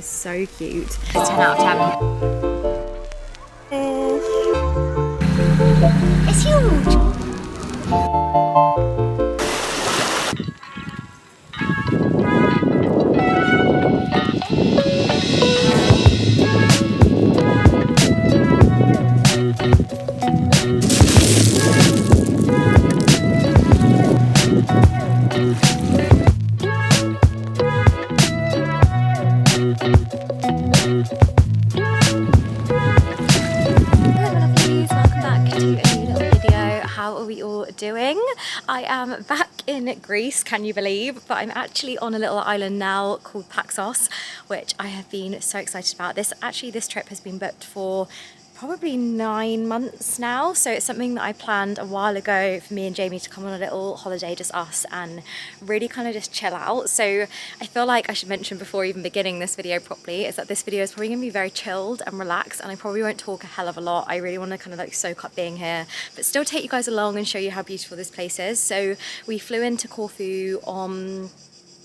is so cute. It's 10 out of 10. It's huge! How are we all doing? I am back in Greece, can you believe? But I'm actually on a little island now called Paxos, which I have been so excited about. This trip has been booked for probably 9 months now, so it's something that I planned a while ago for me and Jamie to come on a little holiday, just us, and really kind of just chill out. So I feel like I should mention before even beginning this video properly is that this video is probably gonna be very chilled and relaxed, and I probably won't talk a hell of a lot. I really want to kind of like soak up being here, but still take you guys along and show you how beautiful this place is. So we flew into Corfu on,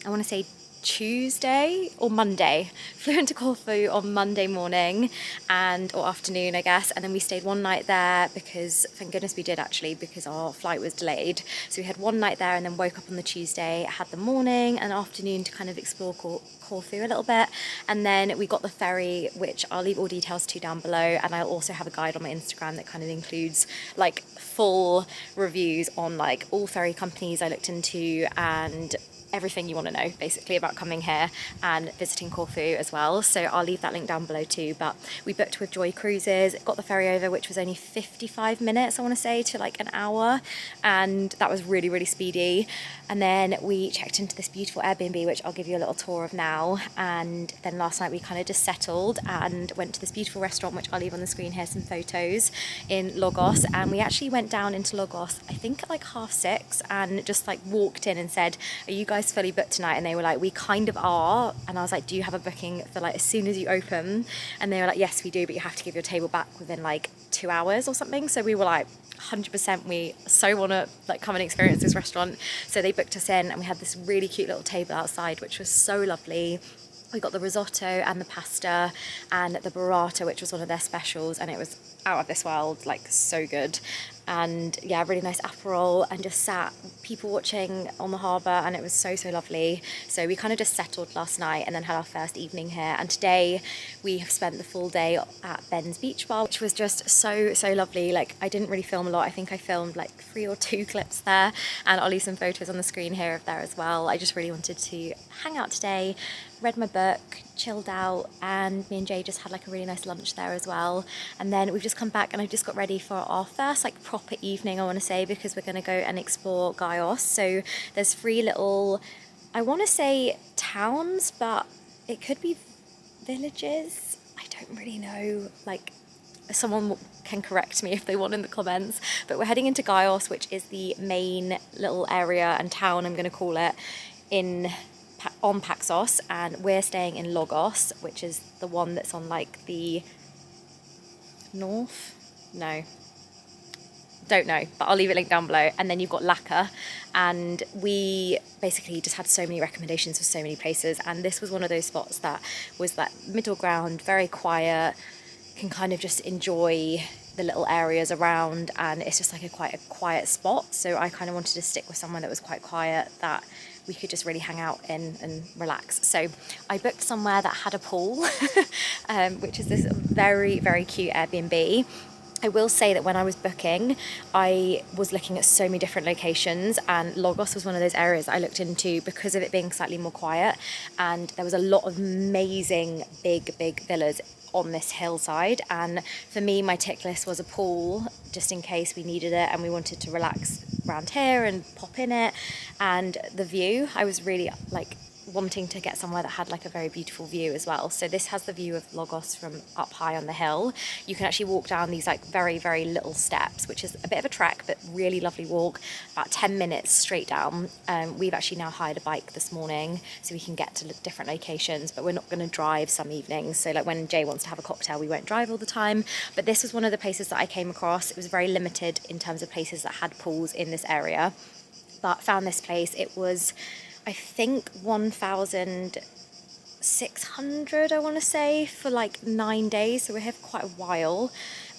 I want to say Tuesday or Monday. Flew into Corfu on Monday morning or afternoon, I guess, and then we stayed one night there because, thank goodness we did actually, because our flight was delayed. So we had one night there and then woke up on the Tuesday, had the morning and afternoon to kind of explore Corfu a little bit, and then we got the ferry, which I'll leave all details to down below, and I'll also have a guide on my Instagram that kind of includes like full reviews on like all ferry companies I looked into and everything you want to know basically about coming here and visiting Corfu as well. So I'll leave that link down below too. But we booked with Joy Cruises, got the ferry over, which was only 55 minutes, I want to say, to like an hour, and that was really, really speedy. And then we checked into this beautiful Airbnb, which I'll give you a little tour of now. And then last night we kind of just settled and went to this beautiful restaurant, which I'll leave on the screen here, some photos, in Logos. And we actually went down into Logos, I think at like 6:30, and just like walked in and said, "Are you guys fully booked tonight?" And they were like, "We kind of are." And I was like, "Do you have a booking for like as soon as you open?" And they were like, "Yes, we do, but you have to give your table back within like 2 hours or something." So we were like, 100%, we so want to like come and experience this restaurant. So they booked us in and we had this really cute little table outside, which was so lovely. We got the risotto and the pasta and the burrata, which was one of their specials, and it was out of this world, like so good. And yeah, really nice Aperol, and just sat people watching on the harbour, and it was so lovely. So we kind of just settled last night and then had our first evening here, and today we have spent the full day at Ben's Beach Bar, which was just so lovely. Like, I didn't really film a lot. I think I filmed like 3 or 2 clips there, and I'll leave some photos on the screen here of there as well. I just really wanted to hang out today, read my book, chilled out, and me and Jay just had like a really nice lunch there as well. And then we've just come back and I just got ready for our first like proper evening, I want to say, because we're going to go and explore Gaios. So there's 3 little, I want to say towns, but it could be villages, I don't really know, like someone can correct me if they want in the comments. But we're heading into Gaios, which is the main little area and town, I'm going to call it, on Paxos, and we're staying in Logos, which is the one that's on like the north, no, don't know, but I'll leave it linked down below. And then you've got Lakka, and we basically just had so many recommendations for so many places, and this was one of those spots that was that middle ground, very quiet, can kind of just enjoy the little areas around, and it's just like quite a quiet spot. So I kind of wanted to stick with somewhere that was quite quiet, that we could just really hang out in and relax. So I booked somewhere that had a pool, which is this very cute Airbnb. I will say that when I was booking, I was looking at so many different locations, and Logos was one of those areas I looked into because of it being slightly more quiet, and there was a lot of amazing big villas on this hillside. And for me, my tick list was a pool, just in case we needed it and we wanted to relax around here and pop in it. And the view, I was really like wanting to get somewhere that had like a very beautiful view as well. So this has the view of Logos from up high on the hill. You can actually walk down these like very little steps, which is a bit of a trek, but really lovely walk, about 10 minutes straight down. We've actually now hired a bike this morning so we can get to different locations, but we're not going to drive some evenings. So like when Jay wants to have a cocktail, we won't drive all the time. But this was one of the places that I came across. It was very limited in terms of places that had pools in this area, but found this place. It was, I think, 1,000 600, I want to say, for like 9 days. So we're here for quite a while.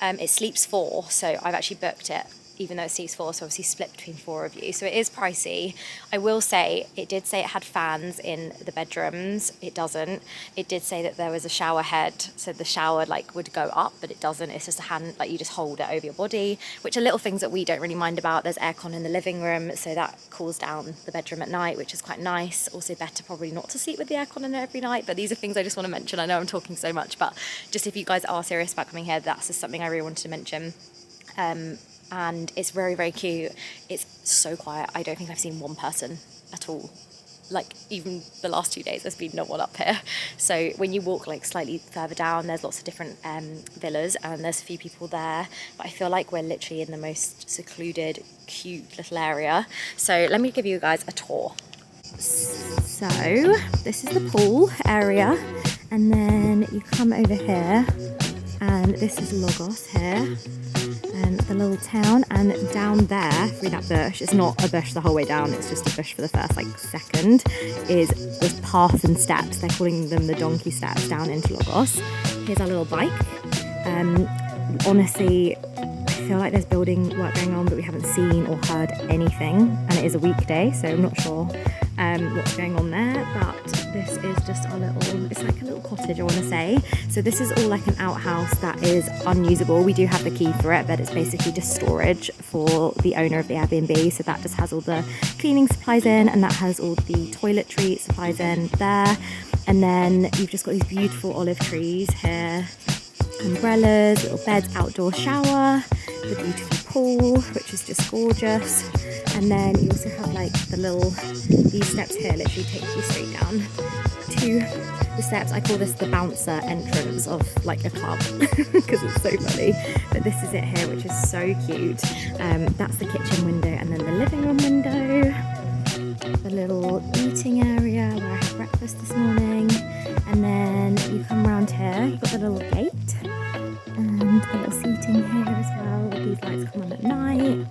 It sleeps 4, so I've actually booked it, even though it sleeps 4, so obviously split between 4 of you. So it is pricey. I will say, it did say it had fans in the bedrooms. It doesn't. It did say that there was a shower head, so the shower like would go up, but it doesn't. It's just a hand, like you just hold it over your body, which are little things that we don't really mind about. There's aircon in the living room, so that cools down the bedroom at night, which is quite nice. Also better probably not to sleep with the aircon in there every night, but these are things I just want to mention. I know I'm talking so much, but just if you guys are serious about coming here, that's just something I really wanted to mention. And it's very, very cute. It's so quiet. I don't think I've seen one person at all. Like even the last 2 days, there's been no one up here. So when you walk like slightly further down, there's lots of different villas, and there's a few people there. But I feel like we're literally in the most secluded, cute little area. So let me give you guys a tour. So this is the pool area, and then you come over here, and this is Logos here. And the little town, and down there through that bush, it's not a bush the whole way down, it's just a bush for the first like second, is this path and steps. They're calling them the donkey steps down into Logos. Here's our little bike. Honestly, I feel like there's building work going on, but we haven't seen or heard anything, and it is a weekday, so I'm not sure what's going on there. But this is just our little, it's like a little cottage, I want to say. So this is all like an outhouse that is unusable. We do have the key for it, but it's basically just storage for the owner of the Airbnb. So that just has all the cleaning supplies in, and that has all the toiletry supplies in there. And then you've just got these beautiful olive trees here, umbrellas, little beds, outdoor shower, the beautiful pool, which is just gorgeous. And then you also have like these steps here literally take you straight down to the steps. I call this the bouncer entrance of like a club because it's so funny. But this is it here, which is so cute. That's the kitchen window, and then the living room window, the little eating area where I had breakfast this morning. And then you come around here, you've got the little gate and the little seating here as well. These lights come on at night,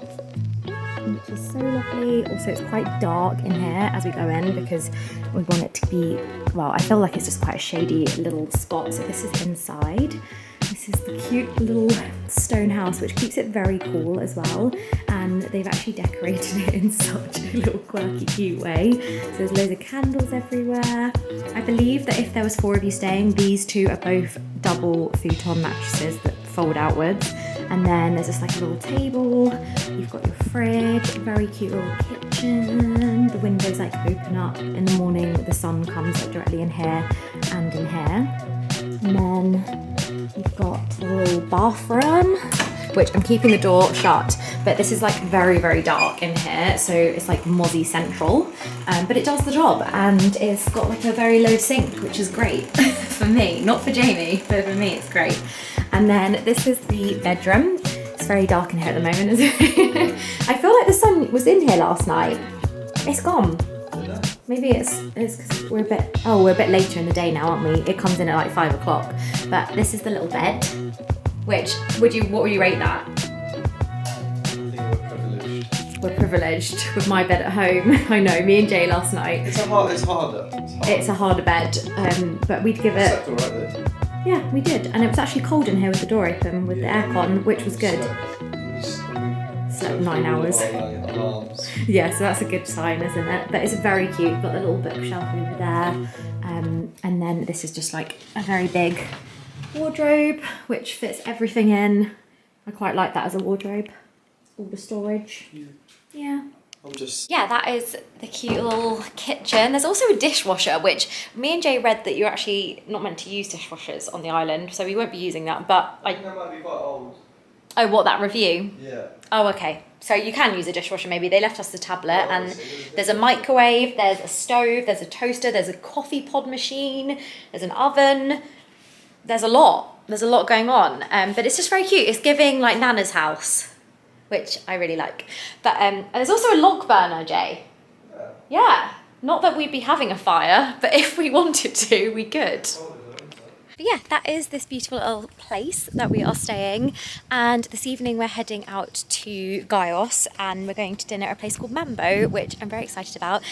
which is so lovely. Also, it's quite dark in here as we go in because we want it to be, well, I feel like it's just quite a shady little spot. So this is inside. This is the cute little stone house, which keeps it very cool as well. And they've actually decorated it in such a little quirky, cute way. So there's loads of candles everywhere. I believe that if there was 4 of you staying, these 2 are both double futon mattresses that fold outwards. And then there's just like a little table. You've got your fridge, very cute little kitchen. The windows like open up in the morning. The sun comes like directly in here and in here. And then you've got the little bathroom, which I'm keeping the door shut, but this is like very, very dark in here. So it's like mozzie central, but it does the job, and it's got like a very low sink, which is great for me, not for Jamie, but for me it's great. And then this is the bedroom. It's very dark in here at the moment, isn't it? I feel like the sun was in here last night. It's gone. Maybe it's because we're a bit later in the day now, aren't we? It comes in at like 5 o'clock. But this is the little bed. Which what would you rate that? I think We're privileged with my bed at home. I know, me and Jay last night. It's harder. It's a harder bed, but we'd give it. Slept all right though. Yeah, we did, and it was actually cold in here with the door open with the aircon, which was good. Slept 9 hours. Alarms. Yeah, so that's a good sign, isn't it? But it's very cute. You've got the little bookshelf over there, and then this is just like a very big wardrobe which fits everything in. I quite like that as a wardrobe. All the storage. Yeah. Yeah, that is the cute little kitchen. There's also a dishwasher, which me and Jay read that you're actually not meant to use dishwashers on the island, so we won't be using that. But I think that might be quite old. Oh, what, that review? Yeah. Oh, okay. So you can use a dishwasher maybe. They left us the tablet, and there's a microwave, there's a stove, there's a toaster, there's a coffee pod machine, there's an oven. There's a lot. There's a lot going on. But it's just very cute. It's giving like Nana's house, which I really like. But there's also a log burner, Jay. Yeah. Not that we'd be having a fire, but if we wanted to, we could. But yeah, that is this beautiful little place that we are staying, and this evening we're heading out to Gaios and we're going to dinner at a place called Mambo, which I'm very excited about.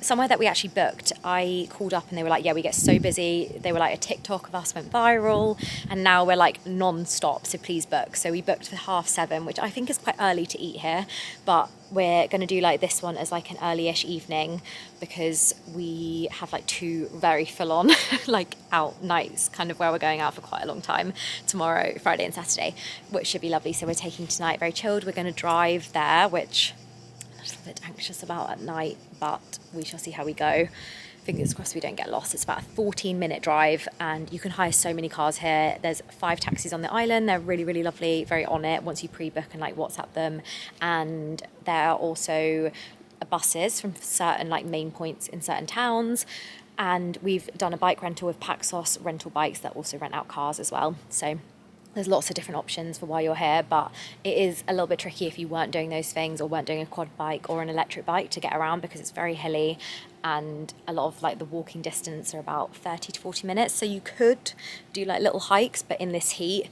Somewhere that we actually booked. I called up and they were like, yeah, we get so busy. They were like, a TikTok of us went viral and now we're like non-stop, so please book. So we booked for 7:30, which I think is quite early to eat here, but we're going to do like this one as like an early-ish evening because we have like 2 very full-on like out nights, kind of where we're going out for quite a long time tomorrow, Friday and Saturday, which should be lovely. So we're taking tonight very chilled. We're going to drive there, which I'm a little bit anxious about at night, but we shall see how we go. Fingers crossed we don't get lost. It's about a 14-minute drive and you can hire so many cars here. There's 5 taxis on the island. They're really, really lovely, very on it once you pre-book and like WhatsApp them. And there are also buses from certain like main points in certain towns. And we've done a bike rental with Paxos rental bikes that also rent out cars as well. So there's lots of different options for why you're here, but it is a little bit tricky if you weren't doing those things or weren't doing a quad bike or an electric bike to get around because it's very hilly and a lot of like the walking distance are about 30 to 40 minutes. So you could do like little hikes, but in this heat,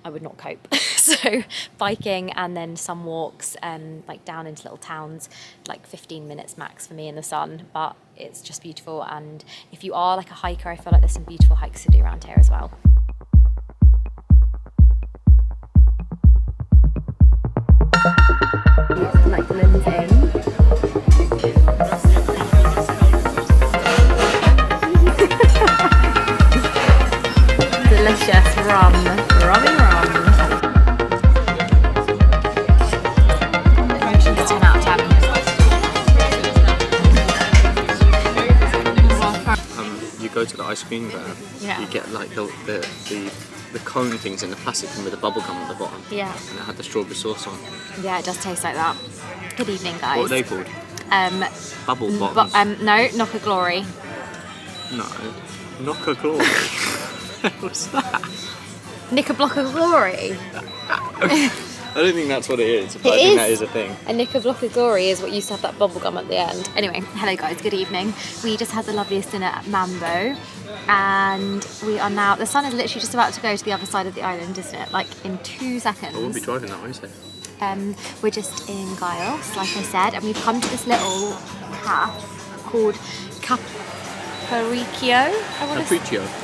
I would not cope. So biking and then some walks like down into little towns, like 15 minutes max for me in the sun, but it's just beautiful. And if you are like a hiker, I feel like there's some beautiful hikes to do around here as well. Like lensing. Delicious rummy rum. 10 out of 10. You go to the ice cream van, Yeah. you get like the cone things in the plastic one with the bubble gum at the bottom. Yeah. And it had the strawberry sauce on. Yeah, it does taste like that. Good evening, guys. What are they called? Bubble bottoms? No, Knock a Glory. No. Knock a glory. What's that? Nick a Block of Glory. I don't think that's what it is, but I think that is a thing. A Nick a Block of Glory is what used to have that bubble gum at the end. Anyway, hello guys, good evening. We just had the loveliest dinner at Mambo and we are now, the sun is literally just about to go to the other side of the island, isn't it? Like in 2 seconds. I won't be driving that way, so. We're just in Gaios, like I said, and we've come to this little cafe called Capriccio.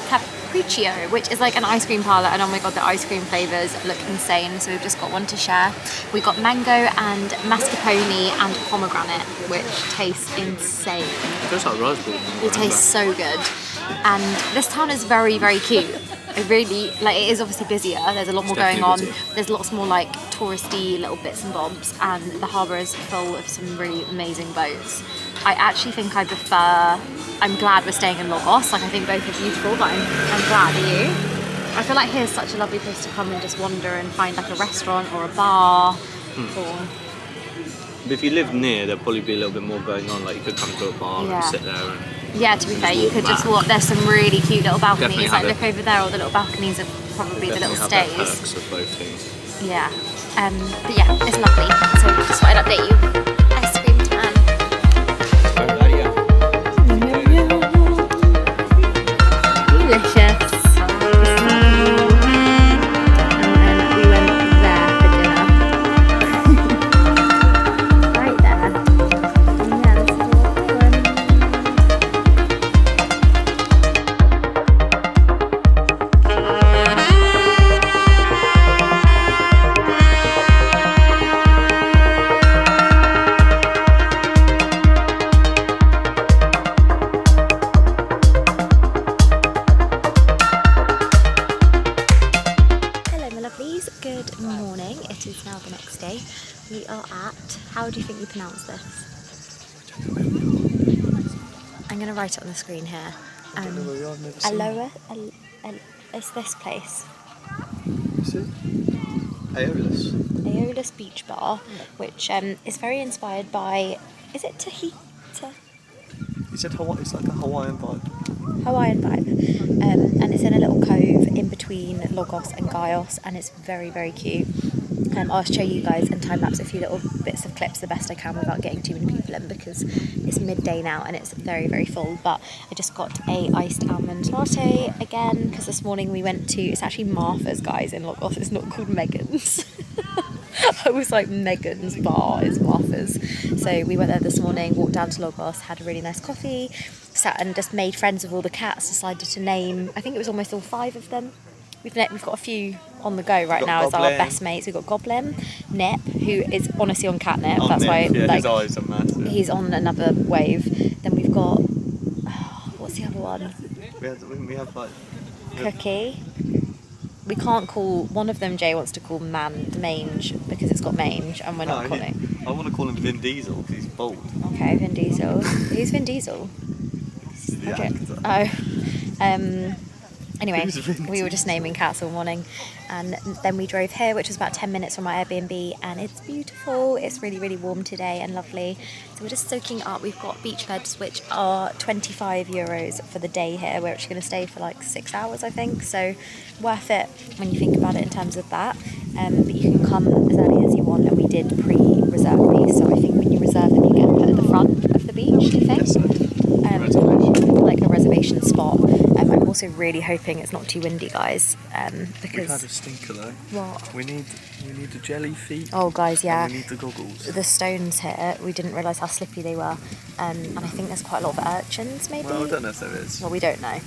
Capriccio, which is like an ice cream parlour, and oh my god, the ice cream flavours look insane, so we've just got one to share. We got mango and mascarpone and pomegranate, which tastes insane. It tastes like raspberry. It tastes so good. And this town is very, very cute. It really, like, it is obviously busier. There's a lot more going on. Busy. There's lots more like touristy little bits and bobs, and the harbour is full of some really amazing boats. I actually think I prefer, I'm glad we're staying in Lagos. Like, I think both are beautiful, but I'm glad. Are you? I feel like here's such a lovely place to come and just wander and find like a restaurant or a bar. Or... But if you live near, there'll probably be a little bit more going on. Like you could come to a bar Yeah. and sit there. And Yeah, to be fair, you could just back. walk. There's some really cute little balconies. Definitely Like, have look over there, all the little balconies are probably the little definitely have the stays. perks of both things. Yeah. But yeah, it's lovely. So just thought I'd update you. Ice cream time. Delicious. And then we went there for dinner. Right there. And yeah, this is all fun. Hello my lovelies, good morning. It is now the next day. We are at, how do you think you pronounce this? I'm going to write it on the screen here. Aloha, it's this place. Is it? Aeolus. Aeolus Beach Bar, which is very inspired by, is it Tahiti? He said Hawaii. It's like a Hawaiian vibe. Hawaiian vibe. And it's in a little cove in between Lagos and Gaios, and it's very, very cute. I'll show you guys and time lapse a few little bits of clips the best I can without getting too many people in, because it's midday now and it's very, very full. But I just got a iced almond latte again, because this morning we went to, it's actually Martha's, guys, in Lagos. It's not called Megan's. I was like, Megan's bar is Martha's. So we went there this morning, walked down to Lagos, had a really nice coffee, sat and just made friends with all the cats, decided to name, I think it was almost all 5 of them. We've got a few on the go right now as our best mates. We've got Goblin, Nip, who is honestly on catnip. On That's Nip, why yeah, like his eyes are massive. he's on another wave. Then we've got what's the other one? We have like Cookie. We can't call one of them. Jay wants to call Mange because it's got mange, and we're not calling. I want to call him Vin Diesel because he's bald. Okay, Vin Diesel. Who's Vin Diesel? He's the Okay. actor. Anyway, Who's Vin we were just naming cats all morning, and then we drove here, which was about 10 minutes from our Airbnb, and it's beautiful. It's really, really warm today and lovely. So we're just soaking up. We've got beach beds, which are €25 for the day here. We're actually going to stay for like 6 hours, I think. So worth it when you think about it in terms of that. But you can come as early as you want, and we did pre-reserve these. So I think when you reserve them, you get put at the front of the beach, do you think? Yes, Like a reservation spot. I'm also really hoping it's not too windy, guys, because We've had a stinker though. what? We need the jelly feet. Oh, guys, yeah. And we need the goggles. The stones here, we didn't realise how slippy they were, and I think there's quite a lot of urchins, maybe. Well, I don't know if there is. Well, we don't know.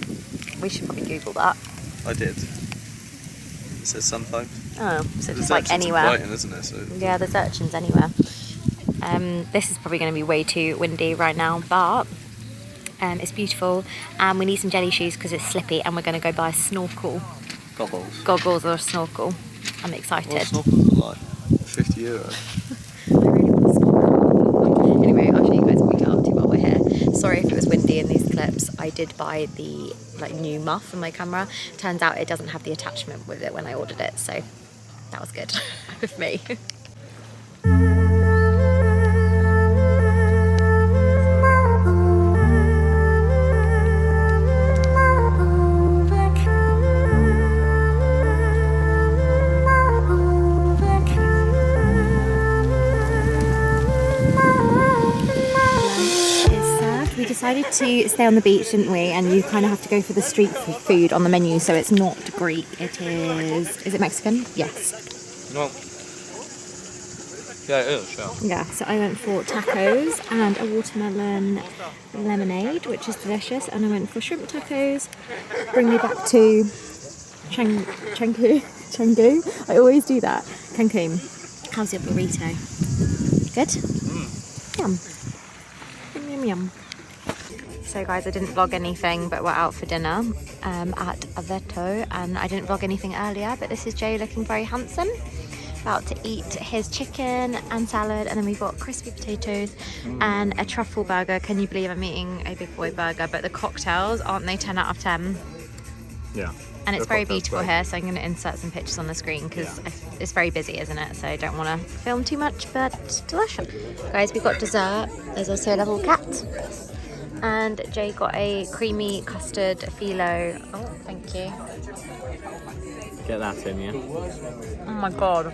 We should probably Google that. I did. It says sometimes. Oh, so There's just like urchins in anywhere. Brighton, isn't there? So Yeah, there's urchins anywhere. This is probably going to be way too windy right now, but it's beautiful, and we need some jelly shoes because it's slippy, and we're going to go buy a snorkel. Goggles or a snorkel. I'm excited. Well, snorkels are like €50. I really want a snorkel. Anyway, I'll show you guys what we get up to while we're here. Sorry if it was windy in these clips. I did buy the new muff for my camera. Turns out it doesn't have the attachment with it when I ordered it, so that was good with me. We decided to stay on the beach, didn't we? And you kind of have to go for the street food on the menu, so it's not Greek. It is it Mexican? Yes. No. Yeah, it is, yeah. Yeah, so I went for tacos and a watermelon lemonade, which is delicious, and I went for shrimp tacos. Bring me back to Canggu. I always do that. Cancun. How's your burrito? Good? Yum. Yum, yum, yum. So guys, I didn't vlog anything, but we're out for dinner at Aveto, and I didn't vlog anything earlier, but this is Jay looking very handsome. About to eat his chicken and salad, and then we've got crispy potatoes and a truffle burger. Can you believe I'm eating a big boy burger? But the cocktails, aren't they 10 out of 10? Yeah. And it's The very cocktail's beautiful great. here, so I'm going to insert some pictures on the screen because it's very busy, isn't it? So I don't want to film too much, but delicious. Guys, we've got dessert. There's also a little cat. And Jay got a creamy custard phyllo. Oh, thank you. Get that in, yeah? Oh my god.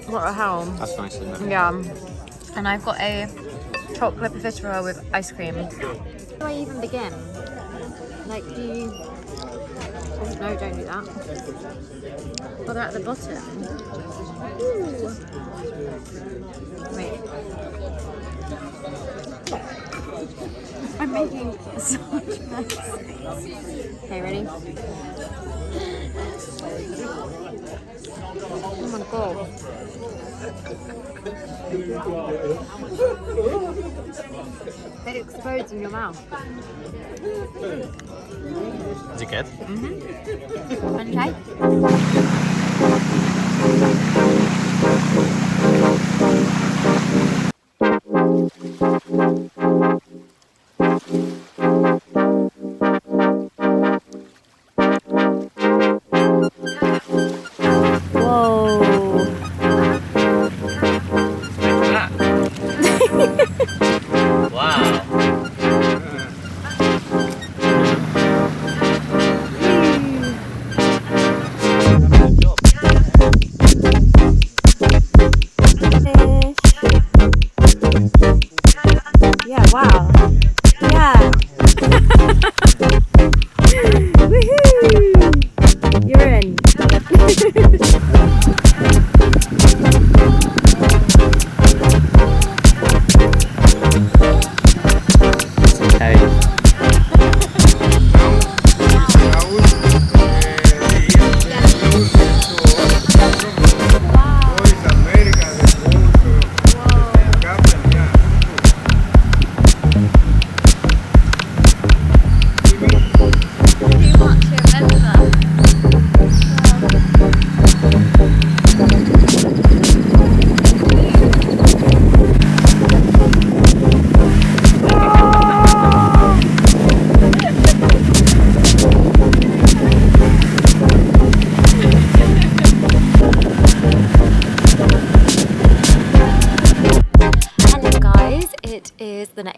What the hell? That's nice, isn't it? Yeah. And I've got a chocolate profiterole with ice cream. Where do I even begin? Like, do you... Oh, no, don't do that. Oh, they're at the bottom. Ooh. Wait. I'm making so much mess. Okay, ready? Oh my god. It explodes in your mouth. Is it good? Okay. Whoa. Wow.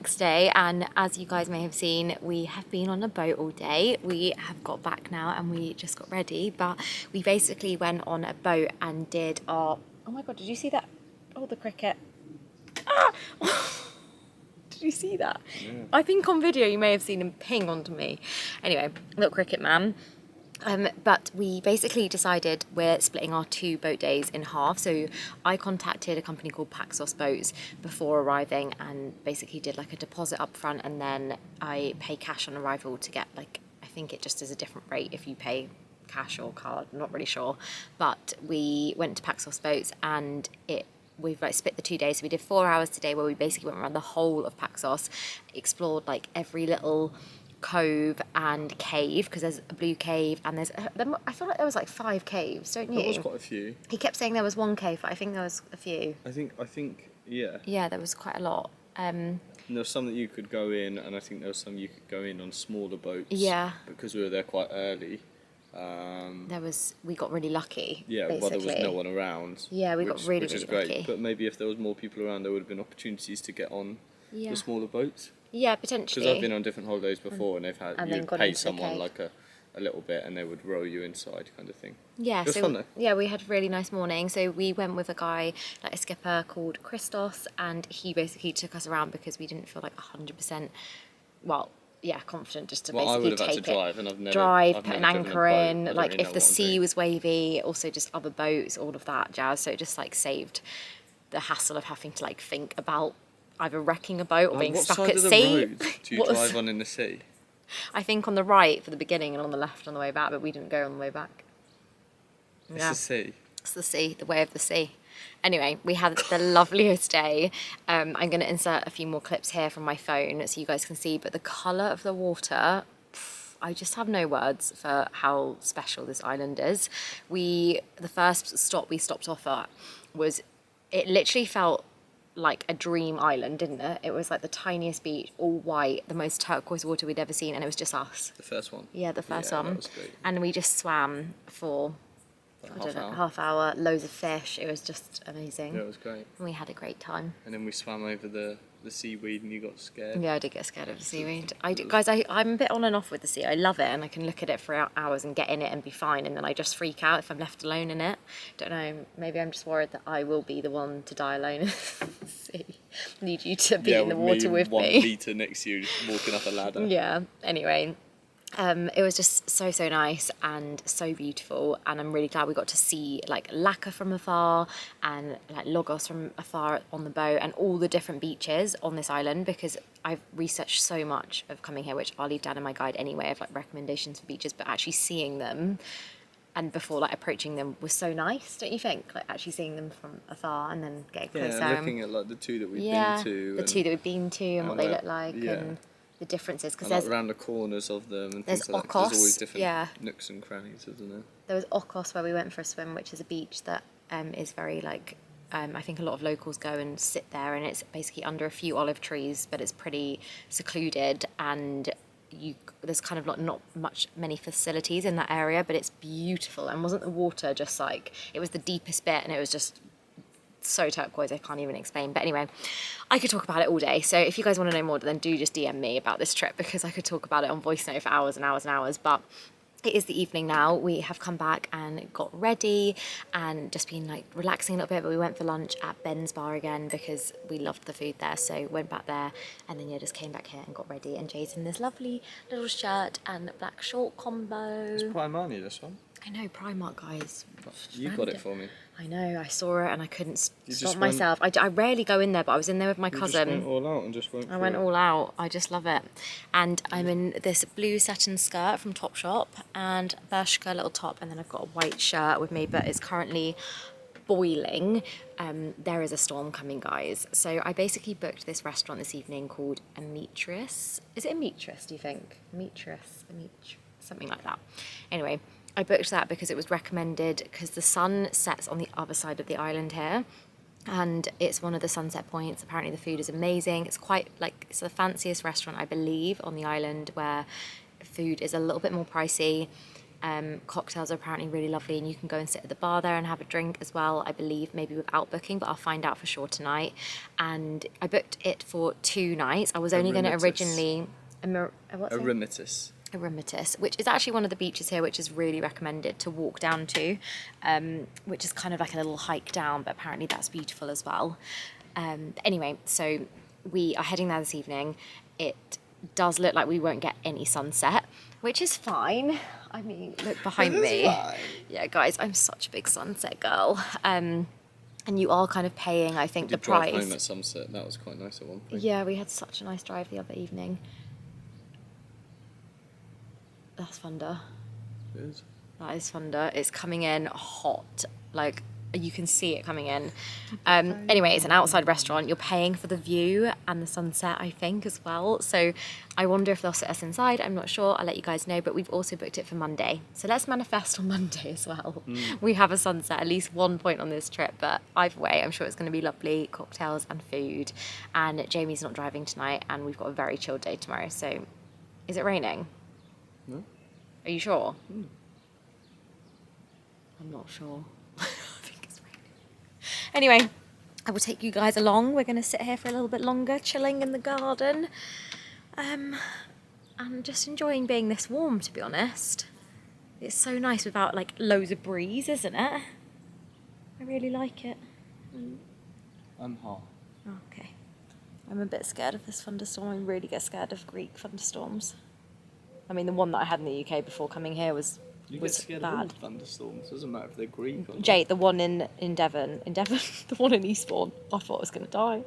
next day, and as you guys may have seen, we have been on a boat all day. We have got back now and we just got ready, but we basically went on a boat and did our... Oh my god, did you see that? Oh, the cricket. Ah! Did you see that? Yeah. I think on video you may have seen him ping onto me. Anyway, little cricket man. But we basically decided we're splitting our 2 boat days in half. So I contacted a company called Paxos Boats before arriving and basically did like a deposit up front, and then I pay cash on arrival to get like, I think it just is a different rate if you pay cash or card, I'm not really sure. But we went to Paxos Boats and we've like split the 2 days. So we did 4 hours today where we basically went around the whole of Paxos, explored like every little cove and cave, because there's a blue cave and I feel like there was like 5 caves, don't you? There was quite a few. He kept saying there was 1 cave, but I think there was a few. I think, yeah. Yeah, there was quite a lot. And there was some that you could go in, and I think there was some you could go in on smaller boats. Yeah. Because we were there quite early. We got really lucky. Yeah, basically. well, there was no one around. Yeah, we got really, which is really great. lucky. But maybe if there was more people around, there would have been opportunities to get on Yeah. the smaller boats. Yeah, potentially. Because I've been on different holidays before, and they've had And then you'd gone pay into the someone cave. like a little bit, and they would row you inside, kind of thing. Yeah, It was so fun though. yeah, we had a really nice morning. So we went with a guy, like a skipper called Christos, and he basically took us around because we didn't feel like 100%, well, yeah, confident just to Well, I basically would have had take to drive, and I've never drive, I've put an never driven a anchor boat. I in, don't like really if know the what I'm sea doing. was wavy, also just other boats, all of that jazz. So it just like saved the hassle of having to like think about either wrecking a boat or Like, being what stuck side at of the sea. road do you What was- drive on in the sea? I think on the right for the beginning and on the left on the way back, but we didn't go on the way back. It's Yeah. the sea. It's the sea, the way of the sea. Anyway, we had the loveliest day. I'm going to insert a few more clips here from my phone so you guys can see, but the colour of the water, I just have no words for how special this island is. The first stop we stopped off at it literally felt like a dream island, didn't it? It was like the tiniest beach, all white, the most turquoise water we'd ever seen, and it was just us. The first one. Yeah, the first Yeah, one. that was great. And we just swam for half hour, loads of fish. It was just amazing. Yeah, it was great. And we had a great time. And then we swam over the seaweed, and you got scared. Yeah, I did get scared of the seaweed. I'm a bit on and off with the sea. I love it, and I can look at it for hours and get in it and be fine, and then I just freak out if I'm left alone in it. Don't know, maybe I'm just worried that I will be the one to die alone in the sea. Need you to be in the water with me. 1 me. metre next to you, walking up a ladder. Yeah, anyway. It was just so nice and so beautiful, and I'm really glad we got to see like Lakka from afar and like Logos from afar on the boat and all the different beaches on this island, because I've researched so much of coming here, which I'll leave down in my guide anyway, of like recommendations for beaches, but actually seeing them and before like approaching them was so nice, don't you think? Like actually seeing them from afar and then getting closer. Yeah, looking at like the 2 that we've been to. The 2 that we've been to and what they look like yeah. and the differences, because And like there's around the corners of them and there's things like that. 'Cause Okos, There's always different yeah. nooks and crannies, isn't there? There was Okos where we went for a swim, which is a beach that is very like, I think a lot of locals go and sit there, and it's basically under a few olive trees, but it's pretty secluded, and there's kind of like not many facilities in that area, but it's beautiful. And wasn't the water just like, it was the deepest bit, and it was just so turquoise, I can't even explain. But anyway, I could talk about it all day. So if you guys want to know more, then do just DM me about this trip, because I could talk about it on voice note for hours and hours and hours. But it is the evening now. We have come back and got ready and just been like relaxing a little bit, but we went for lunch at Ben's bar again because we loved the food there. So went back there and then just came back here and got ready. And Jay's in this lovely little shirt and black short combo. It's Primani, this one. I know, Primark, guys. You got it for me. I know, I saw it and I couldn't You stop just myself. I rarely go in there, but I was in there with my You cousin. just went all out and just went I went all out. I just love it. And I'm in this blue satin skirt from Topshop and Bershka little top, and then I've got a white shirt with me, but it's currently boiling. There is a storm coming, guys. So I basically booked this restaurant this evening called Ametris. Is it Ametris, do you think? Ametris, something like that. Anyway, I booked that because it was recommended, because the sun sets on the other side of the island here, and it's one of the sunset points. Apparently the food is amazing. It's quite like, it's the fanciest restaurant I believe on the island, where food is a little bit more pricey. Cocktails are apparently really lovely, and you can go and sit at the bar there and have a drink as well, I believe, maybe without booking, but I'll find out for sure tonight. And I booked it for 2 nights. I was only going to originally... Eremitus, which is actually one of the beaches here, which is really recommended to walk down to, which is kind of like a little hike down, but apparently that's beautiful as well. Anyway, so we are heading there this evening. It does look like we won't get any sunset, which is fine. I mean, look behind me. Yeah, guys, I'm such a big sunset girl. And you are kind of paying, I think, the price. Drive home at sunset. That was quite nice at one point. Yeah, we had such a nice drive the other evening. That's thunder. Good. That is thunder. It's coming in hot. Like, you can see it coming in. Anyway, it's an outside restaurant. You're paying for the view and the sunset, I think, as well. So I wonder if they'll sit us inside. I'm not sure. I'll let you guys know. But we've also booked it for Monday. So let's manifest on Monday as well. We have a sunset at least one point on this trip. But either way, I'm sure it's going to be lovely. Cocktails and food. And Jamie's not driving tonight. And we've got a very chilled day tomorrow. So is it raining? No. Are you sure? I'm not sure. I think it's raining. Anyway, I will take you guys along. We're going to sit here for a little bit longer, chilling in the garden. And just enjoying being this warm, to be honest. It's so nice without like loads of breeze, isn't it? I really like it. I'm hot. Okay. I'm a bit scared of this thunderstorm. I really get scared of Greek thunderstorms. I mean, the one that I had in the UK before coming here was You was get scared bad. of all thunderstorms. Doesn't matter if they're Greek or not. Jade, the one in Devon, the one in Eastbourne, I thought I was going to die.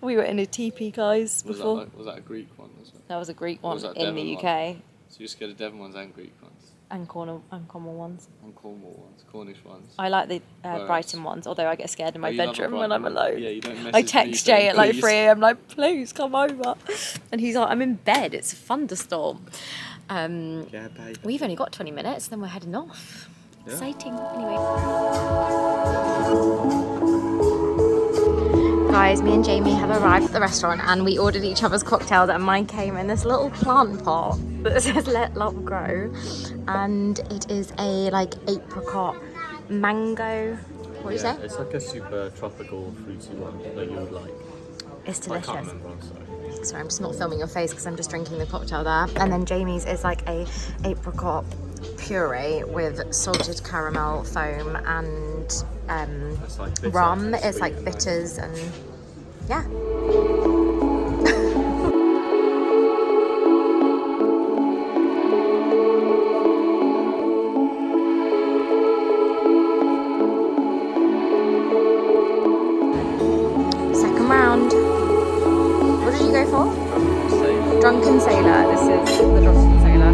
We were in a teepee, guys, before. Was that a Greek one? Was it? That was a Greek Or one was that in the Devon UK. one? So you're scared of Devon ones and Greek ones? And Cornwall ones. And Cornwall ones, Cornish ones. I like the Brighton ones, although I get scared in my you love a bedroom Brighton when I'm one. alone. Yeah, you don't message I me text saying, Jay at like "Please." 3 a.m. like, please come over. And he's like, I'm in bed, it's a thunderstorm. Yeah, babe. We've only got 20 minutes, then we're heading off. Yeah. Exciting. Anyway. Guys, me and Jamie have arrived at the restaurant and we ordered each other's cocktails, and mine came in this little plant pot that says Let Love Grow, and it is a like apricot mango. What do you say? It's like a super tropical fruity one that you would like. It's I delicious. can't remember, I'm sorry. Sorry, I'm just not filming your face because I'm just drinking the cocktail there. And then Jamie's is like a apricot puree with salted caramel foam and It's like bitter rum. and It's sweet like and bitters and yeah. Second round. What did you go for? Drunken Sailor. This is the Drunken Sailor.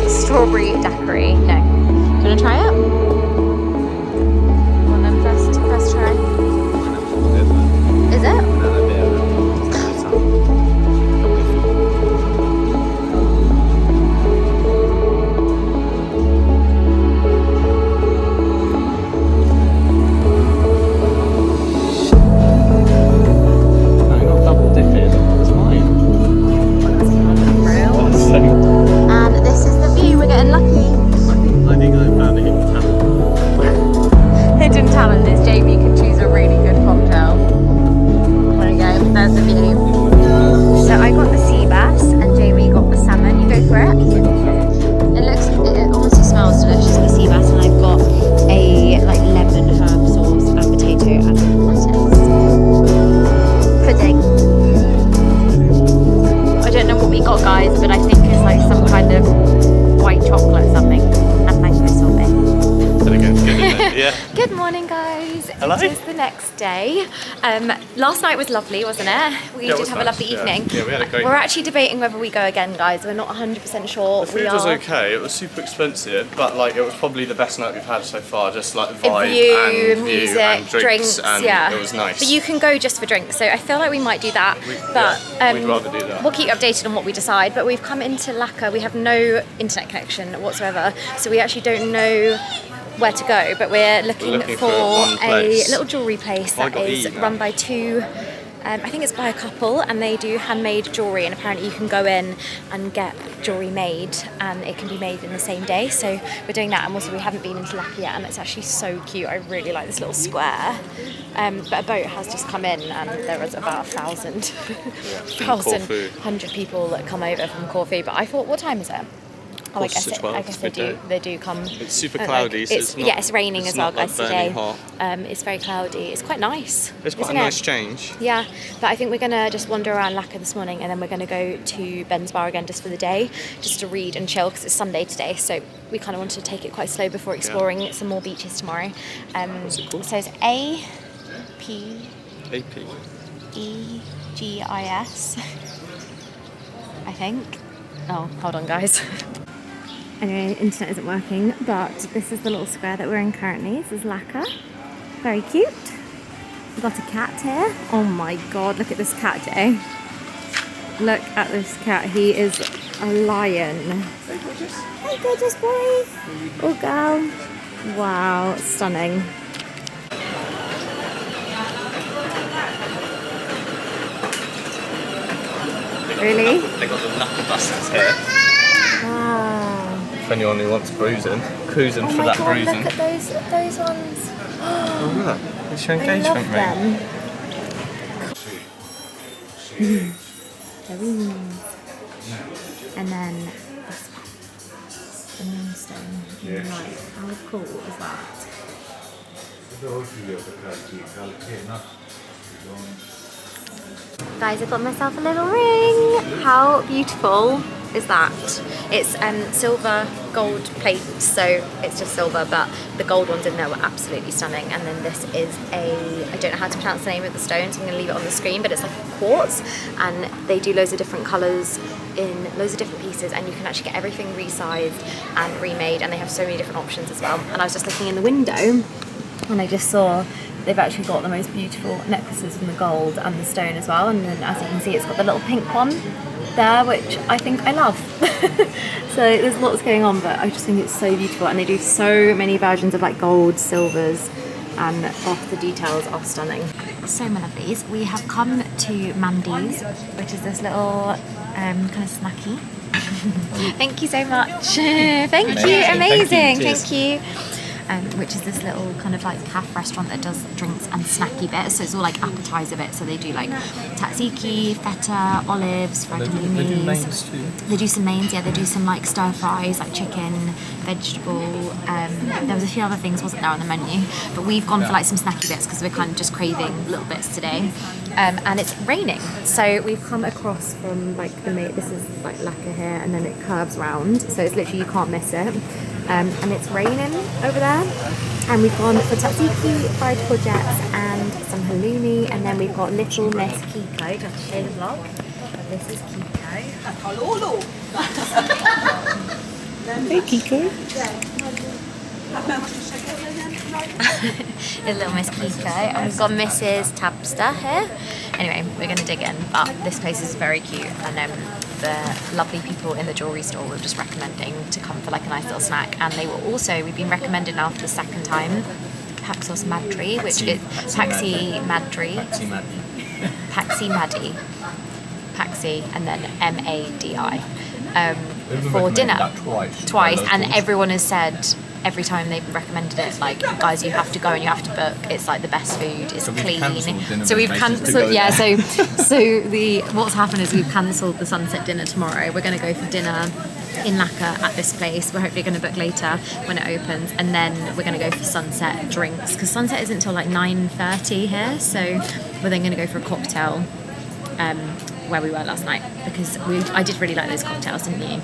Strawberry daiquiri. No. Do you want to try it? One then first try. Is it? not double dipping. It's mine. And this is the view. We're getting lucky. I think I found a hidden talent. Hidden talent is Jamie can choose a really good cocktail. There we go. There's the view. So I got the sea bass and Jamie got the salmon. You go for it. It honestly smells delicious, the sea bass, and I've got a like lemon herb sauce and potato and lettuce. Pudding. I don't know what we got, guys, but I think it's like some kind of white chocolate something and mango sorbet. Then again, it's good, isn't it? Yeah. Good morning, guys. Hello. It is the next day. Last night was lovely, wasn't it? We Yeah, it did was have a nice, lovely yeah. evening. Yeah, we had a great We're night. actually debating whether we go again, guys. We're not 100% sure. The food was okay. It was super expensive, but like it was probably the best night we've had so far. Just like the vibe and music, view and drinks, and yeah. it was nice. But you can go just for drinks, so I feel like we might do that. We'd rather do that. We'll keep you updated on what we decide. But we've come into Lakka. We have no internet connection whatsoever, so we actually don't know where to go. But we're looking looking for for one a place. little jewellery place I that got is E now. run by two I think it's by a couple, and they do handmade jewellery, and apparently you can go in and get jewellery made and it can be made in the same day. So we're doing that, and also we haven't been into Lakka yet, and it's actually so cute. I really like this little square. But a boat has just come in, and there was about 1,100 people that come over from Corfu. But I thought, what time is it? Oh, I guess they do come. It's super cloudy, so it's not. Yeah, it's raining as well, not guys, like today. hot. It's very cloudy. It's quite nice. It's quite a isn't nice it? change. Yeah, but I think we're gonna just wander around Lakka this morning, and then we're gonna go to Ben's bar again just for the day, just to read and chill because it's Sunday today. So we kind of wanted to take it quite slow before exploring some more beaches tomorrow. What's it called? So it's APEGIS, I think. Oh, hold on, guys. Anyway, internet isn't working, but this is the little square that we're in currently. This is Lakka. Very cute. We've got a cat here. Oh my god, look at this cat, Jay. Look at this cat. He is a lion. Hey, gorgeous boy. Oh, girl. Wow, stunning. Really? They got the Lakka buses here. Wow. If anyone who wants cruising for that bruising. Look at those ones. Oh look, it's your I engagement love ring. them. Very nice. And then this one, the moonstone in the light. How cool is that? Guys, I got myself a little ring. How beautiful is that? It's silver gold plate, so it's just silver, but the gold ones in there were absolutely stunning. And then this is I don't know how to pronounce the name of the stone, so I'm going to leave it on the screen, but it's like a quartz, and they do loads of different colours in loads of different pieces, and you can actually get everything resized and remade, and they have so many different options as well. And I was just looking in the window, and I just saw they've actually got the most beautiful necklaces from the gold and the stone as well. And then, as you can see, it's got the little pink one there, which I think I love. So there's lots going on, but I just think it's so beautiful. And they do so many versions of like gold, silvers, and the details are stunning. So, my lovelies, we have come to Mandy's, which is this little kind of snacky. Thank you so much. Thank you, amazing. Thank you. Which is this little kind of like cafe restaurant that does drinks and snacky bits. So it's all like appetizer bits. So they do like tzatziki, feta, olives, fried They do mains too. They do some mains, yeah. They do some like stir fries, like chicken, vegetable. There was a few other things wasn't there on the menu, but we've gone for like some snacky bits because we're kind of just craving little bits today. And it's raining, so we've come across from like this is like Lakka here, and then it curves round. So it's literally, you can't miss it. And it's raining over there, and we've gone for tzatziki, fried courgettes, and some halloumi, and then we've got little Miss Kiko. Do you have to show the vlog? This is Kiko. Hey Kiko. There's little Miss Kiko, and we've got Mrs. Tabster here. Anyway, we're going to dig in, but this place is very cute, and the lovely people in the jewellery store were just recommending to come for like a nice little snack. And they were also, we've been recommended now for the second time, Paxos Madri, which is Paxi Madri, and then MADI for dinner twice, and everyone has said every time they've recommended it, like, guys, you have to go and you have to book. It's like the best food. It's clean. So we've cancelled. Yeah. So what's happened is we've cancelled the sunset dinner tomorrow. We're going to go for dinner in Lakka at this place. We're hopefully going to book later when it opens, and then we're going to go for sunset drinks because sunset isn't until like 9:30 here. So we're then going to go for a cocktail where we were last night because I did really like those cocktails, didn't you?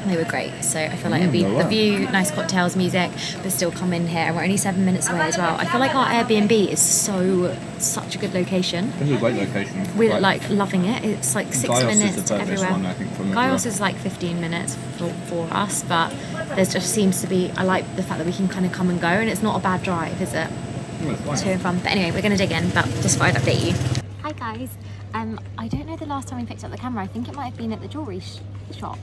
They were great, so I feel like it'd be the view, nice cocktails, music, but still come in here. And we're only 7 minutes away as well. I feel like our Airbnb is such a good location. It's a great location. We're like loving it. It's like 6 Gaios minutes is the to everywhere. one, I think, from Gaios is like 15 minutes for us, but there just seems to be. I like the fact that we can kind of come and go, and it's not a bad drive, is it? To and from. But anyway, we're going to dig in. But just thought I'd update you. Hi guys. I don't know the last time we picked up the camera. I think it might have been at the jewellery shop.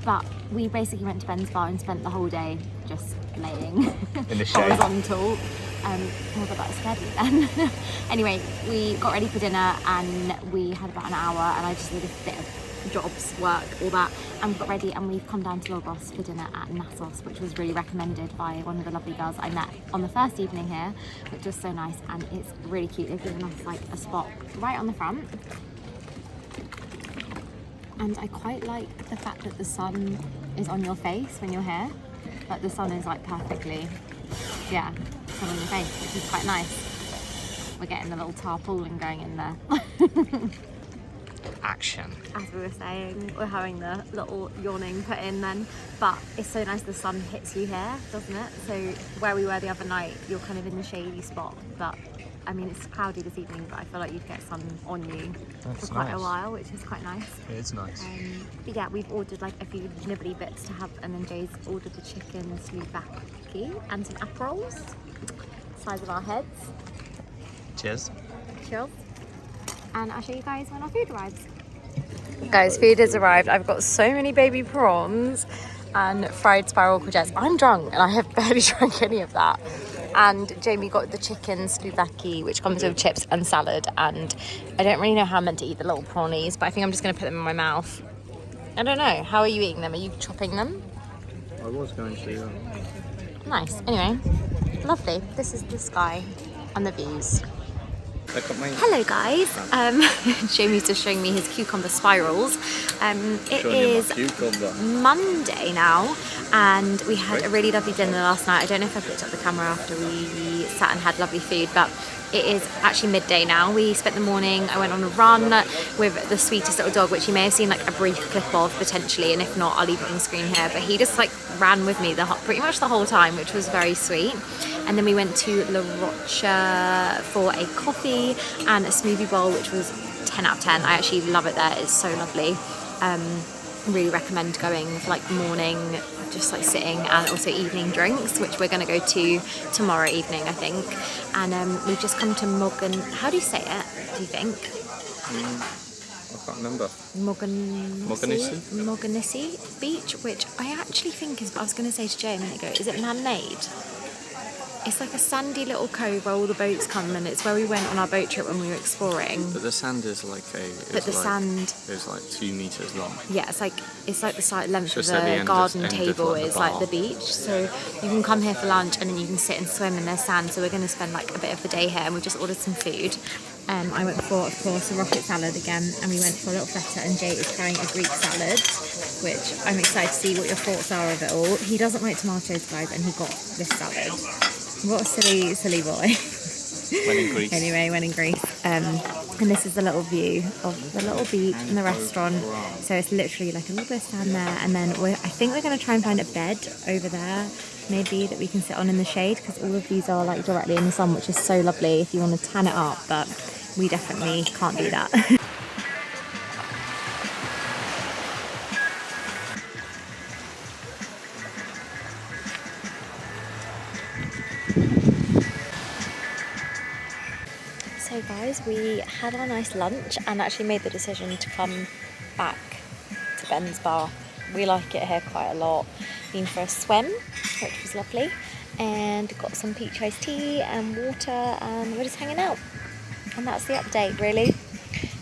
But we basically went to Ben's bar and spent the whole day just laying In the shade. horizontal. Oh my god, that scared me then. Anyway, we got ready for dinner and we had about an hour, and I just did a bit of jobs, work, all that, and we got ready and we've come down to Logos for dinner at Nasos, which was really recommended by one of the lovely girls I met on the first evening here, which was so nice, and it's really cute. They've given us like a spot right on the front. And I quite like the fact that the sun is on your face when you're here. Like the sun is like perfectly, yeah, sun on your face, which is quite nice. We're getting the little tarpaulin going in there. Action. As we were saying, we're having the little yawning put in then. But it's so nice the sun hits you here, doesn't it? So where we were the other night, you're kind of in the shady spot. But I mean, it's cloudy this evening, but I feel like you'd get sun on you for quite a while, which is quite nice. It is nice. But yeah, we've ordered like a few nibbly bits to have, and then Jay's ordered the chicken slouvaki and some aperols, size of our heads. Cheers. Cheers. And I'll show you guys when our food arrives. Guys, food has arrived. I've got so many baby prawns and fried spiral courgettes. I'm drunk and I have barely drank any of that. And Jamie got the chicken slouvaki, which comes with chips and salad, and I don't really know how I'm meant to eat the little prawnies, but I think I'm just going to put them in my mouth. I don't know, how are you eating them? Are you chopping them? I was going to. Nice. Anyway, lovely. This is the sky and the views. Hello guys, Jamie's just showing me his cucumber spirals. It is Monday now, and we had a really lovely dinner last night. I don't know if I picked up the camera after we sat and had lovely food, but it is actually midday now. We spent the morning, I went on a run with the sweetest little dog, which you may have seen like a brief clip of potentially, and if not, I'll leave it on the screen here, but he just like ran with me pretty much the whole time, which was very sweet. And then we went to La Rocha for a coffee and a smoothie bowl, which was 10 out of 10. I actually love it there, it's so lovely. Really recommend going for like morning, just like sitting, and also evening drinks, which we're going to go to tomorrow evening, I think. And we've just come to Mogan, how do you say it, do you think? I can't remember. Moganisi Beach, which I actually think is, I was going to say to Jay a minute ago, is it man-made? It's like a sandy little cove where all the boats come, and it's where we went on our boat trip when we were exploring. But the sand is like sand is like 2 meters long. Yeah, it's like the side length of Just at the the end garden of table like the is like bar. the beach. So you can come here for lunch and then you can sit and swim in there's sand. So we're going to spend like a bit of the day here, and we just ordered some food. I went for, of course, a rocket salad again, and we went for a little feta, and Jay is trying a Greek salad, which I'm excited to see what your thoughts are of it all. He doesn't like tomatoes, guys, and he got this salad. What a silly boy. When in Greece. Anyway, when in Greece. And this is the little view of the little beach and the restaurant. So it's literally like a little bit of sand there, and then I think we're going to try and find a bed over there, maybe, that we can sit on in the shade, because all of these are like directly in the sun, which is so lovely if you want to tan it up, but we definitely can't do that. So guys, we had our nice lunch and actually made the decision to come back to Ben's bar. We like it here quite a lot. Been for a swim, which was lovely, and got some peach iced tea and water, and we're just hanging out. And that's the update, really.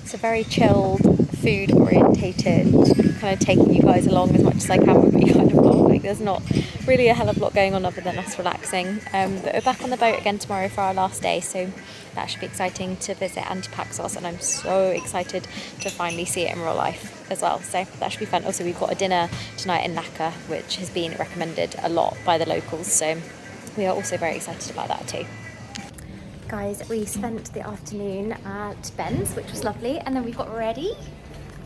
It's a very chilled, food orientated, kind of taking you guys along as much as I can with me kind of vlog. Like, there's not really a hell of a lot going on other than us relaxing. But we're back on the boat again tomorrow for our last day, so that should be exciting to visit Anti-Paxos, and I'm so excited to finally see it in real life as well. So that should be fun. Also, we've got a dinner tonight in Lakka, which has been recommended a lot by the locals, so we are also very excited about that too. Guys, we spent the afternoon at Ben's, which was lovely, and then we got ready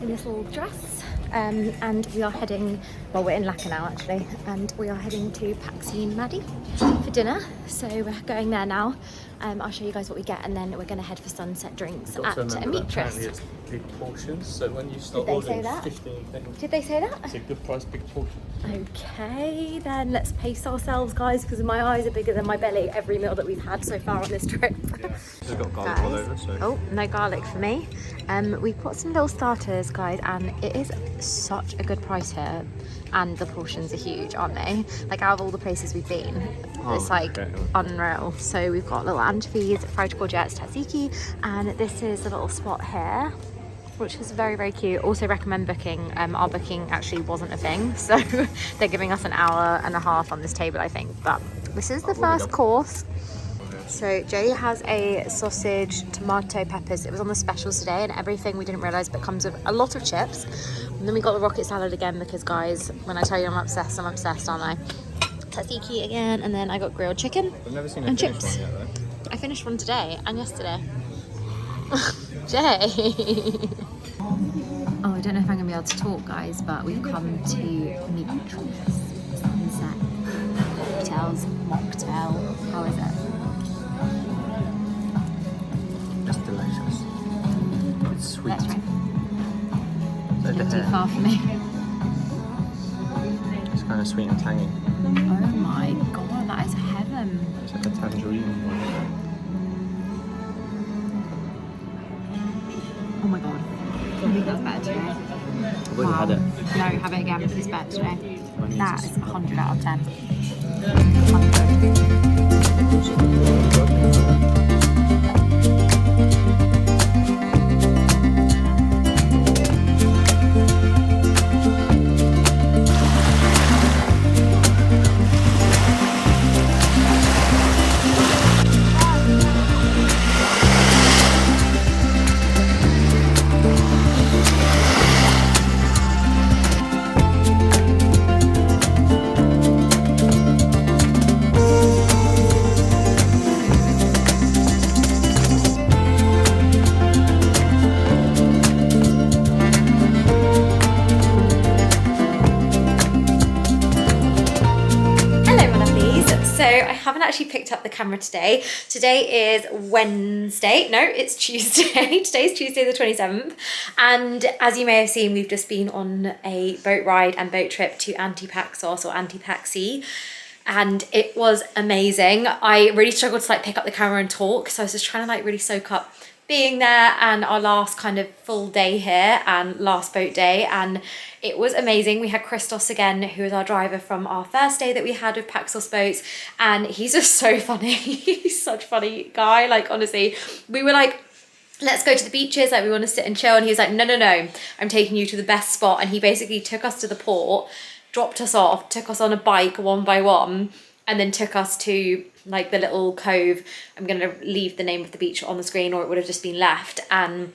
in this little dress, and we are heading, well, we're in Lakka now actually, and we are heading to Paxi and Maddie for dinner, so we're going there now. I'll show you guys what we get, and then we're going to head for sunset drinks at Amitris. It's big portions, so when you start Did they say ordering that? 15 things, Did they say that? it's a good price, big portion. Okay, then let's pace ourselves, guys, because my eyes are bigger than my belly every meal that we've had so far on this trip. They've got garlic all over, so. Oh, no garlic for me. We've got some little starters, guys, and it is such a good price here, and the portions are huge, aren't they? Like out of all the places we've been, it's like unreal. So we've got little anchovies, fried courgettes, tzatziki, and this is a little spot here, which is very, very cute. Also recommend booking. Our booking actually wasn't a thing, so they're giving us an hour and a half on this table, I think. But this is the first course. So Jay has a sausage, tomato, peppers. It was on the specials today, and everything we didn't realise, but comes with a lot of chips. And then we got the rocket salad again, because guys, when I tell you I'm obsessed, aren't I? Tzatziki again, and then I got grilled chicken. I've never seen and chips. One yet, though. I finished one today and yesterday. Jay. Oh, I don't know if I'm gonna be able to talk, guys, but we've come to meet sunset, cocktails, mocktail. How is it? It's delicious. It's sweet. Let's try. So A little too far for me. It's kind of sweet and tangy. Oh my god, that is heaven. It's like a tangerine. Oh my god. I think that's better today. I've already had it. No, have it again. It's better today. Mine That is- is 100 out of 10. 100. So I haven't actually picked up the camera today. Today is Wednesday. No, it's Tuesday. Today's Tuesday the 27th. And as you may have seen, we've just been on a boat ride and boat trip to Anti-Paxos or Anti-Paxi. And it was amazing. I really struggled to like pick up the camera and talk. So I was just trying to like really soak up being there and our last kind of full day here and last boat day, and it was amazing. We had Christos again, who was our driver from our first day that we had with Paxos boats, and he's just so funny. He's such a funny guy. Like honestly, we were like, let's go to the beaches, like we want to sit and chill, and he was like, no, I'm taking you to the best spot. And he basically took us to the port, dropped us off, took us on a bike one by one, and then took us to like the little cove. I'm going to leave the name of the beach on the screen, or it would have just been left. And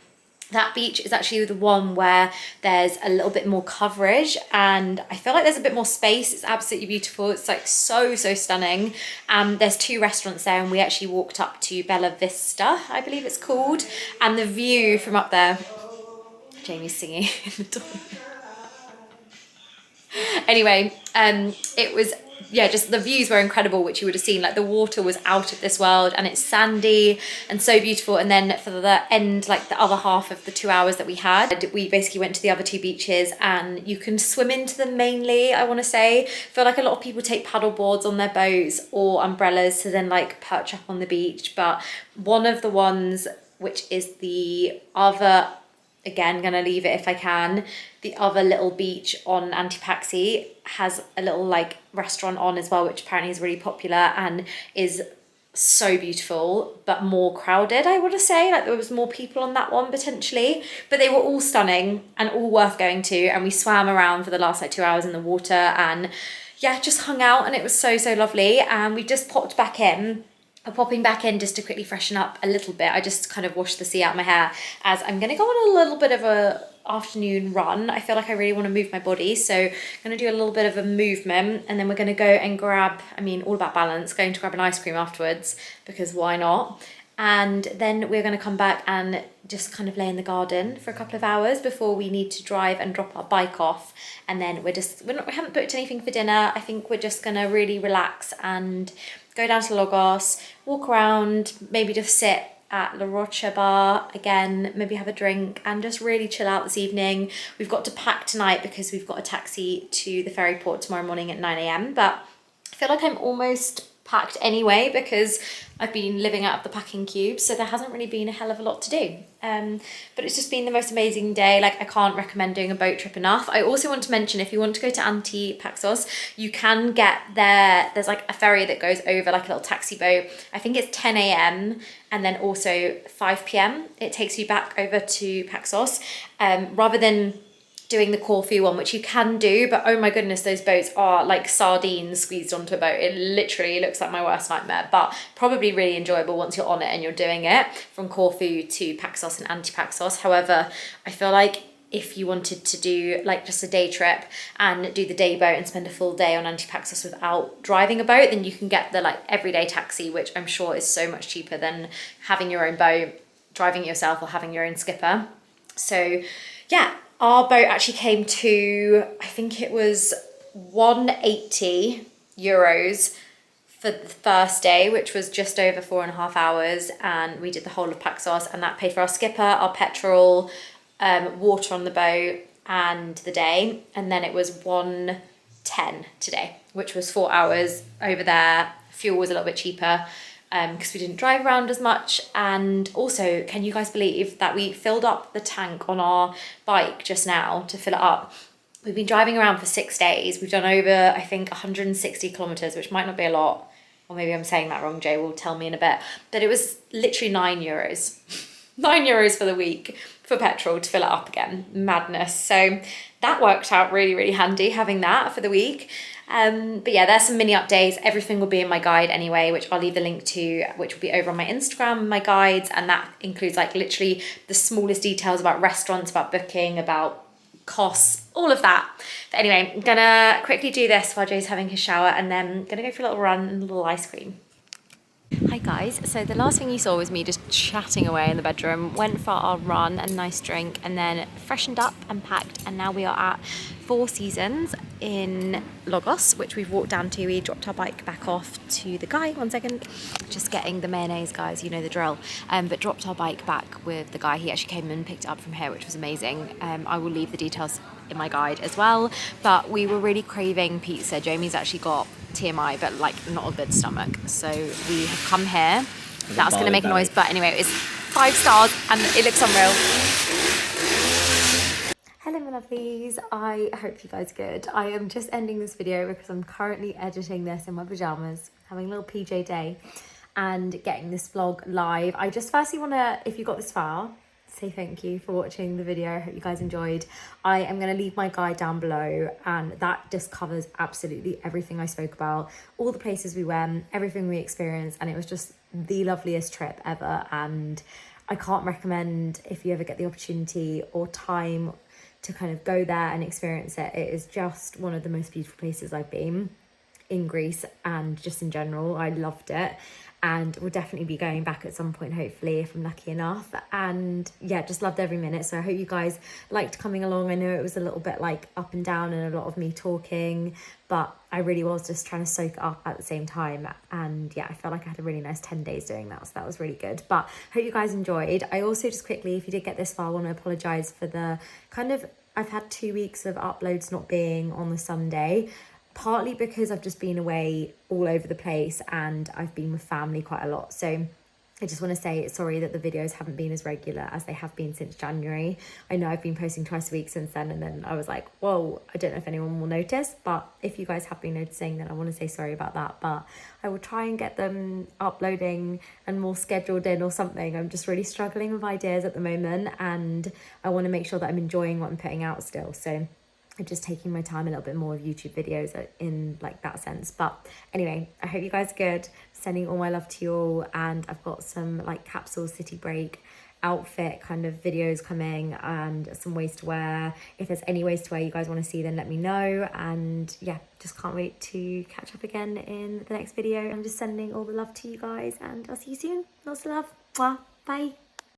that beach is actually the one where there's a little bit more coverage, and I feel like there's a bit more space. It's absolutely beautiful. It's like so stunning. There's 2 restaurants there, and we actually walked up to Bella Vista, I believe it's called, and the view from up there. Jamie's singing in the door. Anyway, it was, yeah, just the views were incredible, which you would have seen. Like the water was out of this world, and it's sandy and so beautiful. And then for the end, like the other half of the 2 hours that we had, we basically went to the other 2 beaches, and you can swim into them mainly, I want to say. I feel like a lot of people take paddle boards on their boats or umbrellas to then like perch up on the beach. But one of the ones, which is the other, again, gonna leave it if I can, the other little beach on Anti-Paxi has a little like restaurant on as well, which apparently is really popular and is so beautiful, but more crowded, I want to say. Like there was more people on that one potentially, but they were all stunning and all worth going to. And we swam around for the last like 2 hours in the water, and yeah, just hung out, and it was so lovely. And we just popped back in. Popping back in just to quickly freshen up a little bit. I just kind of washed the sea out of my hair, as I'm going to go on a little bit of a afternoon run. I feel like I really want to move my body, so I'm going to do a little bit of a movement, and then we're going to go and grab, I mean, all about balance, going to grab an ice cream afterwards, because why not? And then we're going to come back and just kind of lay in the garden for a couple of hours before we need to drive and drop our bike off. And then we haven't booked anything for dinner. I think we're just going to really relax and go down to Logos, walk around, maybe just sit at La Rocha bar again, maybe have a drink and just really chill out this evening. We've got to pack tonight because we've got a taxi to the ferry port tomorrow morning at 9 a.m. But I feel like I'm almost packed anyway because I've been living out of the packing cube, so there hasn't really been a hell of a lot to do. But it's just been the most amazing day. Like, I can't recommend doing a boat trip enough. I also want to mention, if you want to go to Anti-Paxos, you can get there. There's like a ferry that goes over, like a little taxi boat. I think it's 10 a.m. and then also 5 p.m. It takes you back over to Paxos, rather than doing the Corfu one, which you can do, but oh my goodness, those boats are like sardines squeezed onto a boat. It literally looks like my worst nightmare, but probably really enjoyable once you're on it and you're doing it from Corfu to Paxos and Anti-Paxos. However, I feel like if you wanted to do like just a day trip and do the day boat and spend a full day on Anti-Paxos without driving a boat, then you can get the like everyday taxi, which I'm sure is so much cheaper than having your own boat, driving it yourself, or having your own skipper. So yeah, our boat actually came to, I think it was 180 euros for the first day, which was just over 4.5 hours. And we did the whole of Paxos, and that paid for our skipper, our petrol, water on the boat, and the day. And then it was 110 today, which was 4 hours over there. Fuel was a little bit cheaper because we didn't drive around as much. And also, can you guys believe that we filled up the tank on our bike just now to fill it up? We've been driving around for 6 days. We've done over, I think, 160 kilometers, which might not be a lot, or maybe I'm saying that wrong. Jay will tell me in a bit, but it was literally 9 euros 9 euros for the week for petrol to fill it up again. Madness. So that worked out really, really handy having that for the week. But yeah, there's some mini updates. Everything will be in my guide anyway, which I'll leave the link to, which will be over on my Instagram, my guides. And that includes like literally the smallest details about restaurants, about booking, about costs, all of that. But anyway, I'm gonna quickly do this while Jay's having his shower, and then gonna go for a little run and a little ice cream. Hi guys, so the last thing you saw was me just chatting away in the bedroom. Went for our run, a nice drink, and then freshened up and packed, and now we are at Four Seasons in Logos, which we've walked down to. We dropped our bike back off to the guy. One second, just getting the mayonnaise, guys, you know the drill. But dropped our bike back with the guy. He actually came and picked it up from here, which was amazing. I will leave the details in my guide as well. But we were really craving pizza. Jamie's actually got TMI, but like not a good stomach, so we have come here. That was going to make a noise, but anyway, it's 5 stars and it looks unreal. Hello my lovelies, I hope you guys are good. I am just ending this video because I'm currently editing this in my pajamas, having a little PJ day and getting this vlog live. I just firstly want to, if you got this far, say thank you for watching the video. I hope you guys enjoyed. I am going to leave my guide down below, and that just covers absolutely everything I spoke about, all the places we went, everything we experienced, and it was just the loveliest trip ever. And I can't recommend, if you ever get the opportunity or time to kind of go there and experience it, it is just one of the most beautiful places I've been in Greece, and just in general I loved it, and we'll definitely be going back at some point, hopefully, if I'm lucky enough. And yeah, just loved every minute. So I hope you guys liked coming along. I know it was a little bit like up and down and a lot of me talking, but I really was just trying to soak it up at the same time. And yeah, I felt like I had a really nice 10 days doing that, so that was really good. But hope you guys enjoyed. I also, just quickly, if you did get this far, I want to apologise for the kind of, I've had 2 weeks of uploads not being on the Sunday, partly because I've just been away all over the place and I've been with family quite a lot. So I just want to say sorry that the videos haven't been as regular as they have been since January. I know I've been posting twice a week since then, and then I was like, whoa, I don't know if anyone will notice, but if you guys have been noticing, then I want to say sorry about that. But I will try and get them uploading and more scheduled in or something. I'm just really struggling with ideas at the moment, and I want to make sure that I'm enjoying what I'm putting out still. So I'm just taking my time a little bit more with YouTube videos in like that sense. But anyway, I hope you guys are good. Sending all my love to you all, and I've got some like capsule city break outfit kind of videos coming, and some ways to wear. If there's any ways to wear you guys want to see, then let me know. And yeah, just can't wait to catch up again in the next video. I'm just sending all the love to you guys, and I'll see you soon. Lots of love. Mwah. Bye.